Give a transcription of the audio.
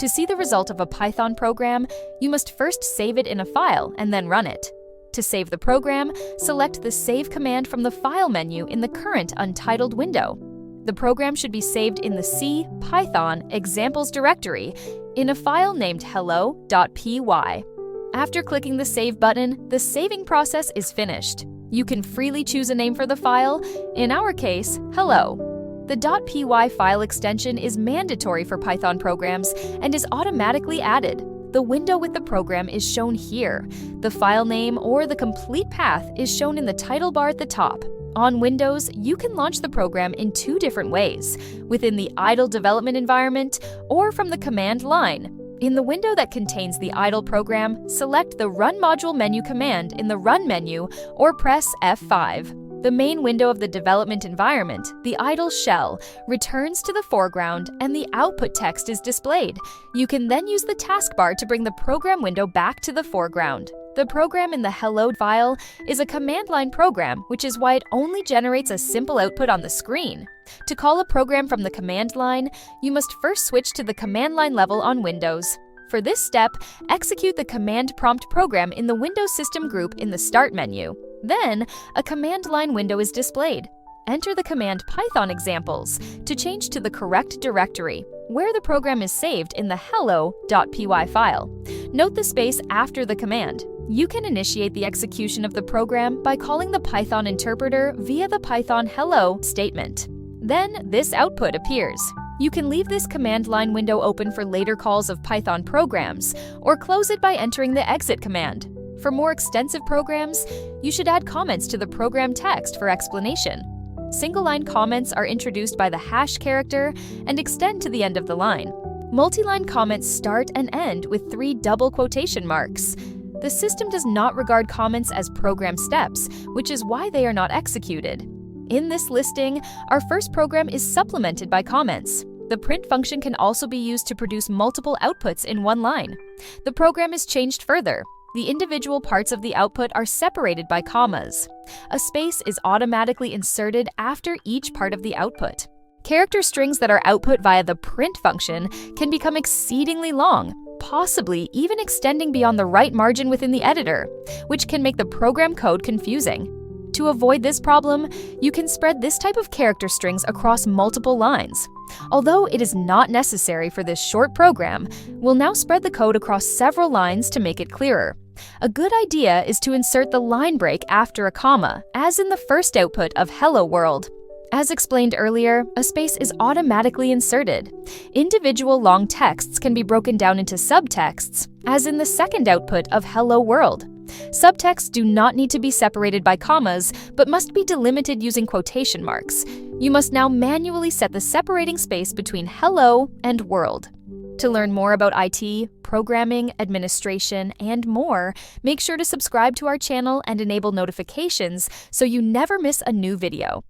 To see the result of a Python program, you must first save it in a file and then run it. To save the program, select the Save command from the File menu in the current untitled window. The program should be saved in the C Python examples directory in a file named hello.py. After clicking the Save button, the saving process is finished. You can freely choose a name for the file, in our case, hello. The .py file extension is mandatory for Python programs and is automatically added. The window with the program is shown here. The file name or the complete path is shown in the title bar at the top. On Windows, you can launch the program in two different ways, within the idle development environment or from the command line. In the window that contains the idle program, select the Run Module menu command in the Run menu or press F5. The main window of the development environment, the idle shell, returns to the foreground and the output text is displayed. You can then use the taskbar to bring the program window back to the foreground. The program in the hello file is a command line program, which is why it only generates a simple output on the screen. To call a program from the command line, you must first switch to the command line level on Windows. For this step, execute the command prompt program in the Windows System group in the Start menu. Then, a command line window is displayed. Enter the command Python examples to change to the correct directory, where the program is saved in the hello.py file. Note the space after the command. You can initiate the execution of the program by calling the Python interpreter via the Python hello statement. Then, this output appears. You can leave this command line window open for later calls of Python programs, or close it by entering the exit command. For more extensive programs, you should add comments to the program text for explanation. Single-line comments are introduced by the hash character and extend to the end of the line. Multi-line comments start and end with 3 double quotation marks. The system does not regard comments as program steps, which is why they are not executed. In this listing, our first program is supplemented by comments. The print function can also be used to produce multiple outputs in one line. The program is changed further. The individual parts of the output are separated by commas. A space is automatically inserted after each part of the output. Character strings that are output via the print function can become exceedingly long, possibly even extending beyond the right margin within the editor, which can make the program code confusing. To avoid this problem, you can spread this type of character strings across multiple lines. Although it is not necessary for this short program, we'll now spread the code across several lines to make it clearer. A good idea is to insert the line break after a comma, as in the first output of Hello World. As explained earlier, a space is automatically inserted. Individual long texts can be broken down into subtexts, as in the second output of Hello World. Subtexts do not need to be separated by commas, but must be delimited using quotation marks. You must now manually set the separating space between hello and world. To learn more about IT, programming, administration, and more, make sure to subscribe to our channel and enable notifications so you never miss a new video.